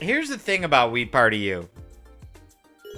Here's the thing about Wii Party U.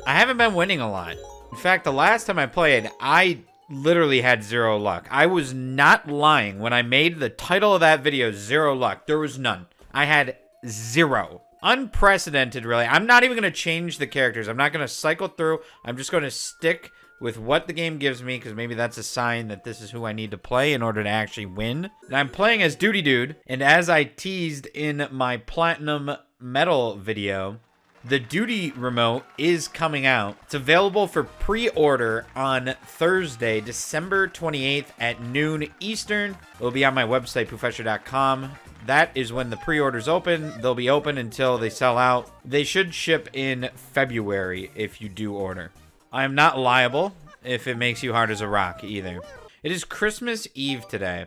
I haven't been winning a lot. In fact, the last time I played, I literally had 0 luck. I was not lying when I made the title of that video 0 luck. There was none. I had 0. Unprecedented, really. I'm not even going to change the characters. I'm not going to cycle through. I'm just going to stick with what the game gives me, because maybe that's a sign that this is who I need to play in order to actually win. And I'm playing as Duty Dude, and as I teased in my Platinum Medal video, the Duty remote is coming out. It's available for pre-order on Thursday, December 28th at noon Eastern. It'll be on my website, poofesure.com. That is when the pre-orders open. They'll be open until they sell out. They should ship in February if you do order. I am not liable if it makes you hard as a rock either. It is Christmas Eve today,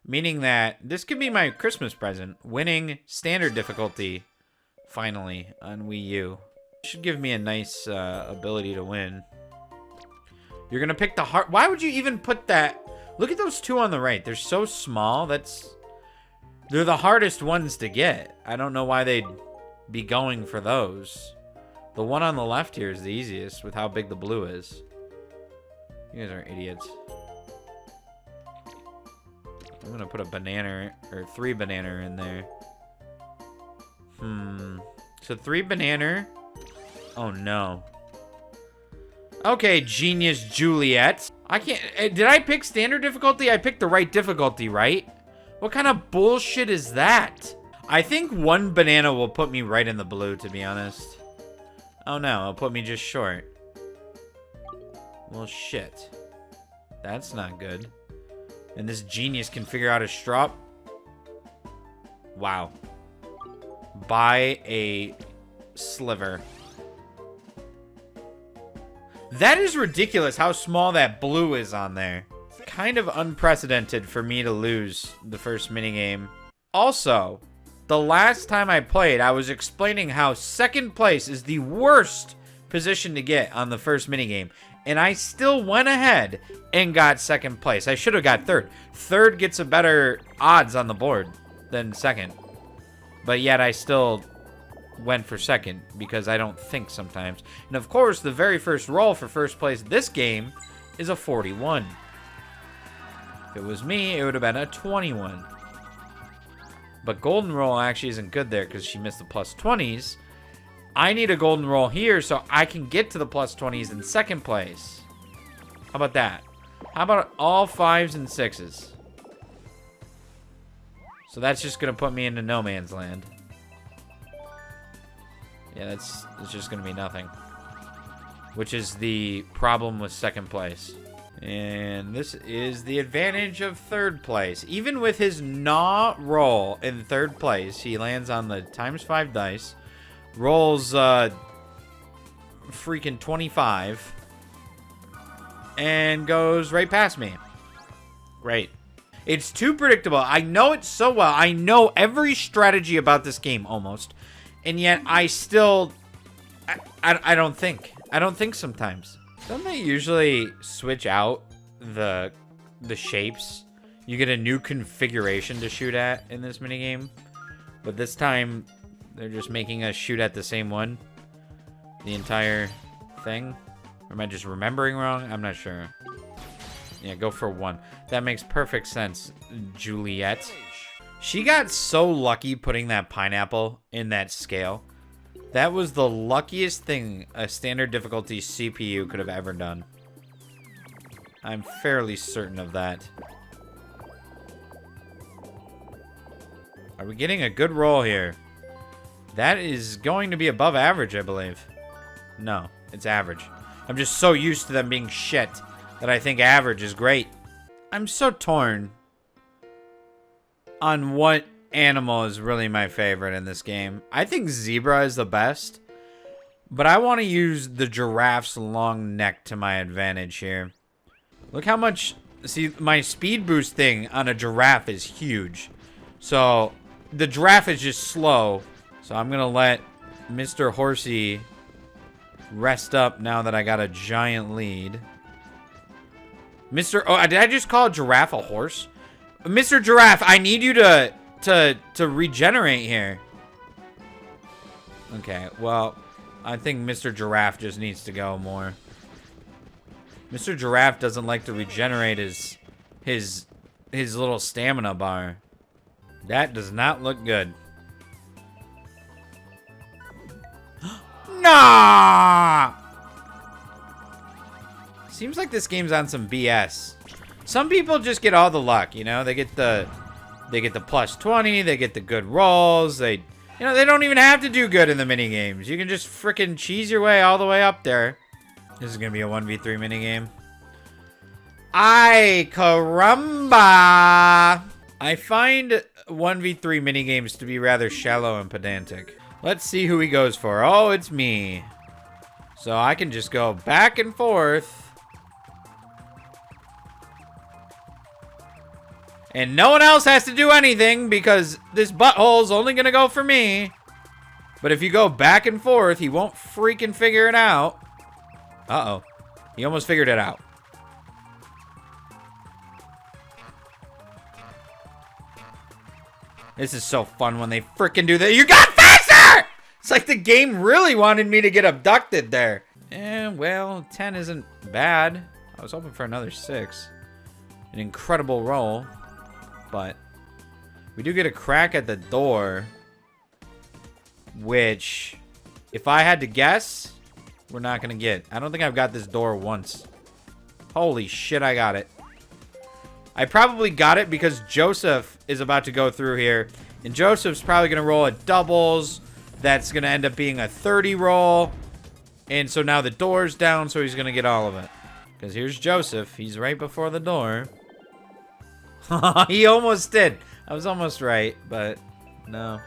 meaning that this could be my Christmas present. Winning standard difficulty, finally, on Wii U. Should give me a nice ability to win. You're going to pick the hard... Why would you even put that? Look at those two on the right. They're so small. They're the hardest ones to get. I don't know why they'd be going for those. The one on the left here is the easiest with how big the blue is. You guys are idiots. I'm gonna put a banana or 3 banana in there. So 3 banana. Oh no. Okay, genius Juliet. I can't. Did I pick standard difficulty? I picked the right difficulty, right? What kind of bullshit is that? I think 1 banana will put me right in the blue, to be honest. Oh no, it'll put me just short. Well, shit. That's not good. And this genius can figure out a strop. Wow. Buy a sliver. That is ridiculous how small that blue is on there. Kind of unprecedented for me to lose the first minigame. Also, the last time I played, I was explaining how second place is the worst position to get on the first minigame. And I still went ahead and got second place. I should have got third. Third gets a better odds on the board than second. But yet I still went for second because I don't think sometimes. And of course, the very first roll for first place in this game is a 41. If it was me, it would have been a 21. But golden roll actually isn't good there because she missed the plus 20s. I need a golden roll here so I can get to the plus 20s in second place. How about that? How about all 5s and 6s? So that's just going to put me into no man's land. Yeah, it's just going to be nothing. Which is the problem with second place. And this is the advantage of third place. Even with his gnaw roll in third place, he lands on the ×5 dice. Rolls freaking 25. And goes right past me. Great. It's too predictable. I know it so well. I know every strategy about this game almost. And yet I still... I don't think. I don't think sometimes. Don't they usually switch out the shapes? You get a new configuration to shoot at in this minigame. But this time, they're just making us shoot at the same one. The entire thing. Or am I just remembering wrong? I'm not sure. Yeah, go for 1. That makes perfect sense, Juliet. She got so lucky putting that pineapple in that scale. That was the luckiest thing a standard difficulty CPU could have ever done. I'm fairly certain of that. Are we getting a good roll here? That is going to be above average, I believe. No, it's average. I'm just so used to them being shit that I think average is great. I'm so torn on what animal is really my favorite in this game. I think zebra is the best, but I want to use the giraffe's long neck to my advantage here. Look how much... See, my speed boost thing on a giraffe is huge. So, the giraffe is just slow. So, I'm going to let Mr. Horsey rest up now that I got a giant lead. Oh, did I just call a giraffe a horse? Mr. Giraffe, I need you to regenerate here. Okay, well, I think Mr. Giraffe just needs to go more. Mr. Giraffe doesn't like to regenerate his little stamina bar. That does not look good. Nah! Seems like this game's on some BS. Some people just get all the luck, you know? They get the plus 20, they get the good rolls, they don't even have to do good in the mini games. You can just frickin' cheese your way all the way up there. This is gonna be a 1v3 mini game. Ay caramba! I find 1v3 mini games to be rather shallow and pedantic. Let's see who he goes for. Oh, it's me. So I can just go back and forth. And no one else has to do anything because this butthole's only gonna go for me. But if you go back and forth, he won't freaking figure it out. Uh-oh. He almost figured it out. This is so fun when they freaking do that. You got faster! It's like the game really wanted me to get abducted there. Well, 10 isn't bad. I was hoping for another 6. An incredible roll. But we do get a crack at the door, which, if I had to guess, we're not going to get. I don't think I've got this door once. Holy shit, I got it. I probably got it because Joseph is about to go through here, and Joseph's probably going to roll a doubles. That's going to end up being a 30 roll, and so now the door's down, so he's going to get all of it. Because here's Joseph. He's right before the door. He almost did. I was almost right, but no.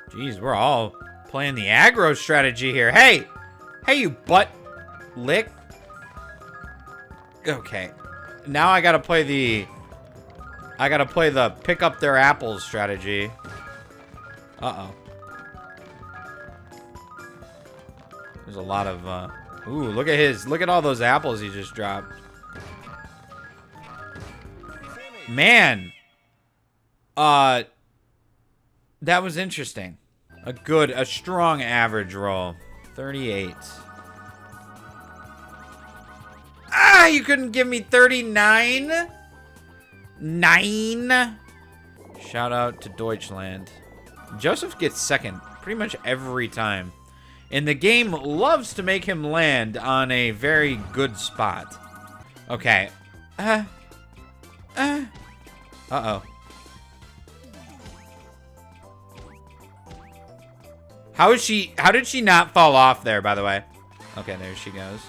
Jeez, we're all playing the aggro strategy here. Hey! Hey, you butt lick. Okay. Now I gotta play the pick up their apples strategy. Uh-oh. There's a lot of, ooh, look at all those apples he just dropped. Man, that was interesting. A strong average roll. 38. Ah, you couldn't give me 39? 9? Shout out to Deutschland. Joseph gets second pretty much every time. And the game loves to make him land on a very good spot. Okay. Uh-oh. How did she not fall off there, by the way? Okay, there she goes.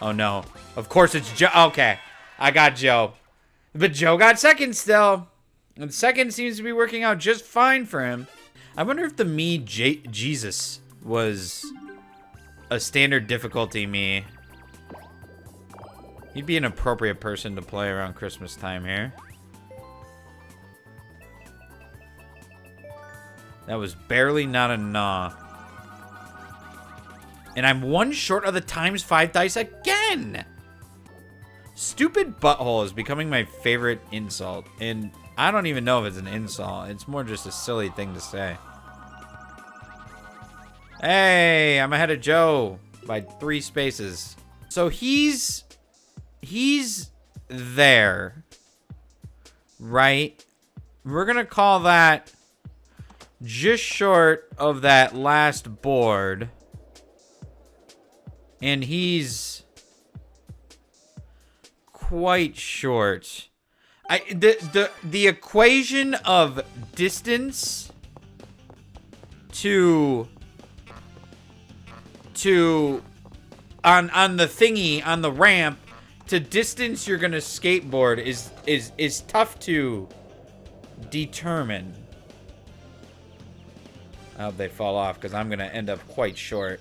Oh, no. Of course it's Joe. Okay. I got Joe. But Joe got second still. And second seems to be working out just fine for him. I wonder if the Jesus was a standard difficulty me. He'd be an appropriate person to play around Christmas time here. That was barely not a gnaw. And I'm one short of the ×5 dice again! Stupid butthole is becoming my favorite insult. And I don't even know if it's an insult. It's more just a silly thing to say. Hey, I'm ahead of Joe by 3 spaces. So he's there. Right? We're gonna call that just short of that last board. And he's quite short. The equation of distance to on the thingy, on the ramp, to distance you're gonna skateboard is tough to determine. I hope they fall off because I'm gonna end up quite short.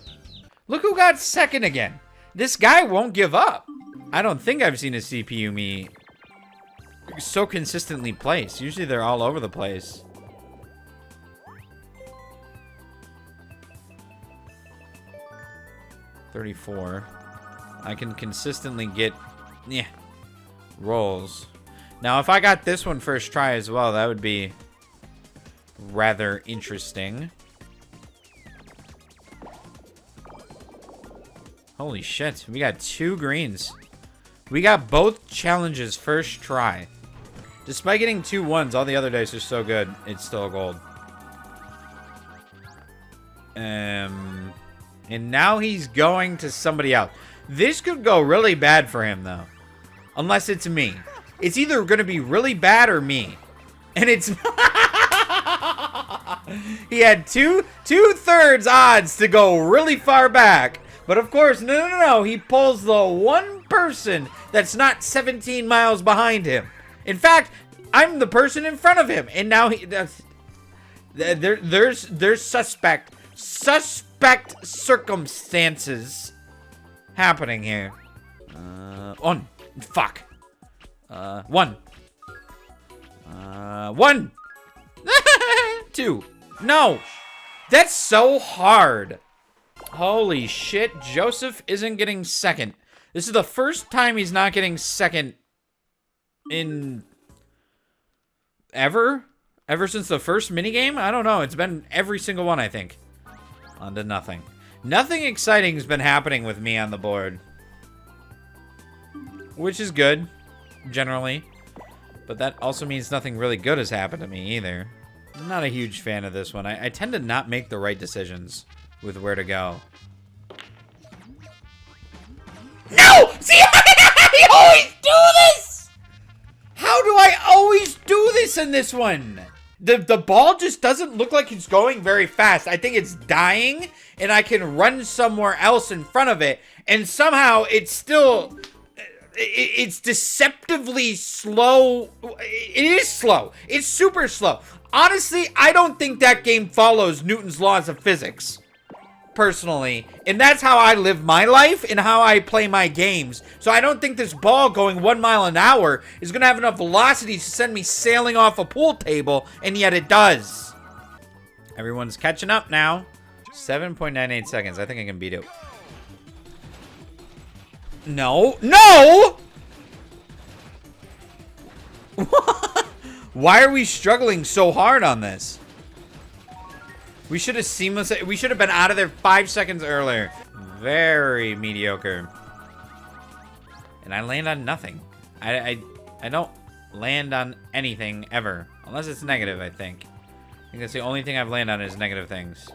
Look who got second again. This guy won't give up. I don't think I've seen a CPU me so consistently place. Usually they're all over the place. $34. I can consistently get rolls. Now, if I got this one first try as well, that would be rather interesting. Holy shit. We got 2 greens. We got both challenges first try. Despite getting 2 ones, all the other dice are so good. It's still a gold. And now he's going to somebody else. This could go really bad for him, though. Unless it's me. It's either going to be really bad or me. And it's... He had two-thirds odds to go really far back. But of course, no. He pulls the one person that's not 17 miles behind him. In fact, I'm the person in front of him. And now there's suspect circumstances happening here. Fuck. One. 2. No. That's so hard. Holy shit. Joseph isn't getting second. This is the first time he's not getting second in ever since the first minigame. I don't know. It's been every single one, I think. On to nothing. Nothing exciting has been happening with me on the board. Which is good, generally. But that also means nothing really good has happened to me either. I'm not a huge fan of this one. I tend to not make the right decisions with where to go. No! See, I always do this! How do I always do this in this one? The ball just doesn't look like it's going very fast. I think it's dying, and I can run somewhere else in front of it, and somehow it's still... It's deceptively slow. It is slow. It's super slow. Honestly, I don't think that game follows Newton's laws of physics. Personally. And that's how I live my life and how I play my games. So I don't think this ball going 1 mile an hour is going to have enough velocity to send me sailing off a pool table. And yet it does. Everyone's catching up now. 7.98 seconds. I think I can beat it. No. No! Why are we struggling so hard on this? We should have we should have been out of there 5 seconds earlier. Very mediocre. And I land on nothing. I don't land on anything ever. Unless it's negative, I think. I think that's the only thing I've landed on is negative things.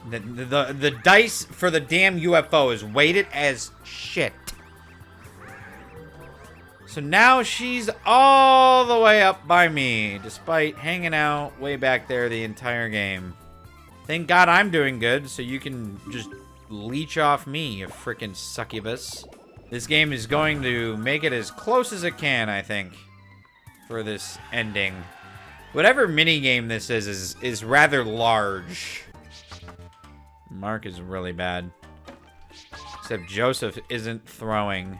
The dice for the damn UFO is weighted as shit. So now she's all the way up by me, despite hanging out way back there the entire game. Thank God I'm doing good, so you can just leech off me, you frickin' succubus. This game is going to make it as close as it can, I think, for this ending. Whatever minigame this is rather large. Mark is really bad. Except Joseph isn't throwing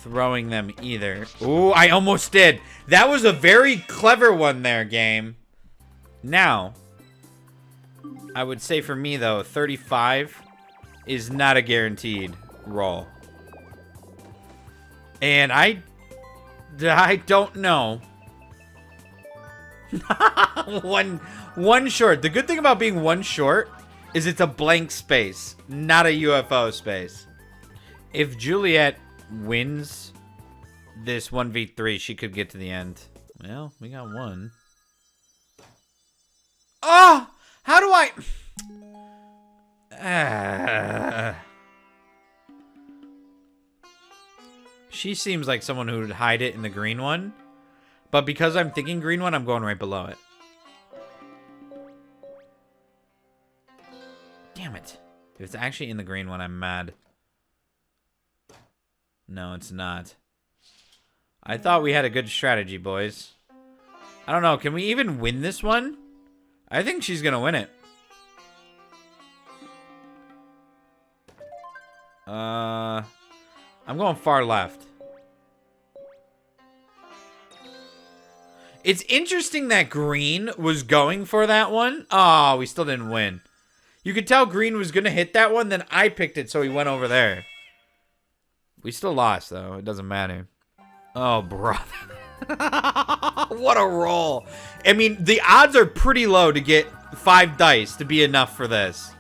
them either. Ooh, I almost did. That was a very clever one there, game. Now, I would say for me, though, 35 is not a guaranteed roll. And I don't know. One short. The good thing about being one short is it's a blank space, not a UFO space. If Juliet wins this 1v3, she could get to the end. Well, we got one. Oh! How do I... She seems like someone who would hide it in the green one. But because I'm thinking green one, I'm going right below it. Damn it. If it's actually in the green one, I'm mad. No, it's not. I thought we had a good strategy, boys. I don't know. Can we even win this one? I think she's going to win it. I'm going far left. It's interesting that green was going for that one. Oh, we still didn't win. You could tell green was going to hit that one, then I picked it, so he went over there. We still lost, though. It doesn't matter. Oh, brother. What a roll. I mean, the odds are pretty low to get 5 dice to be enough for this.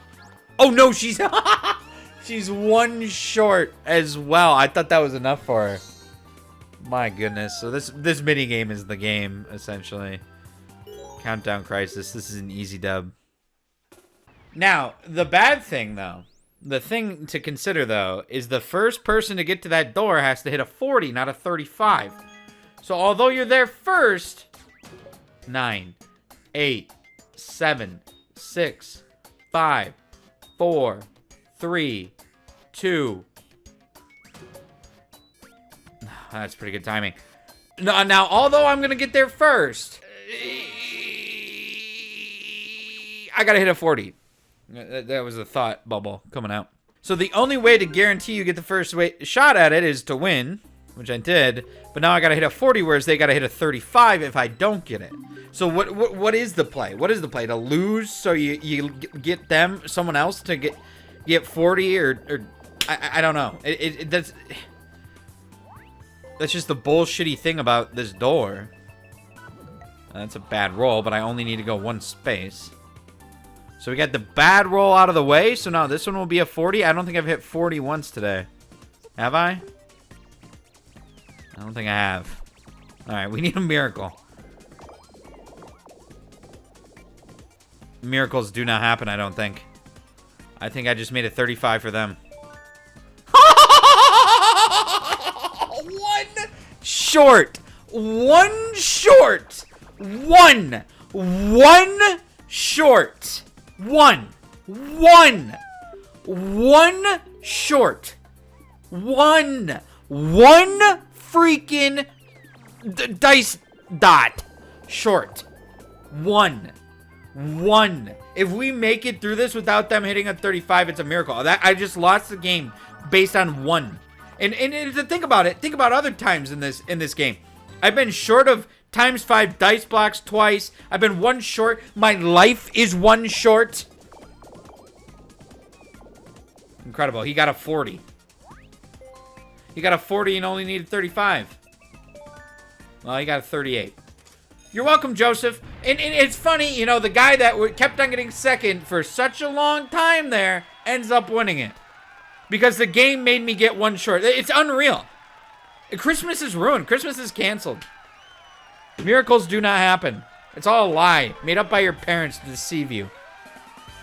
Oh, no, she's... she's 1 short as well. I thought that was enough for her. My goodness. So this mini game is the game, essentially. Countdown Crisis. This is an easy dub. Now, the bad thing, though, the thing to consider, though, is the first person to get to that door has to hit a 40, not a 35. So, although you're there first, 9, 8, 7, 6, 5, 4, 3, 2. That's pretty good timing. Now, although I'm going to get there first, I got to hit a 40. That was a thought bubble coming out. So the only way to guarantee you get the first shot at it is to win, which I did. But now I got to hit a 40, whereas they got to hit a 35 if I don't get it. So what is the play? What is the play? To lose so you get someone else to get 40 or I don't know. That's just the bullshitty thing about this door. That's a bad roll, but I only need to go 1 space. So we got the bad roll out of the way. So now this one will be a 40. I don't think I've hit 40 once today. Have I? I don't think I have. All right, we need a miracle. Miracles do not happen, I don't think. I think I just made a 35 for them. 1 short. 1 short. 1 short. 1 short. 1 freaking dice dot short. 1. If we make it through this without them hitting a 35, it's a miracle. I just lost the game based on 1. And to think about it, think about other times in this game. I've been short of ×5 dice blocks twice. I've been 1 short. My life is 1 short. Incredible. He got a 40. He got a 40 and only needed 35. Well, he got a 38. You're welcome, Joseph. And it's funny, you know, the guy that kept on getting second for such a long time there ends up winning it. Because the game made me get 1 short. It's unreal. Christmas is ruined. Christmas is canceled. Miracles do not happen. It's all a lie made up by your parents to deceive you.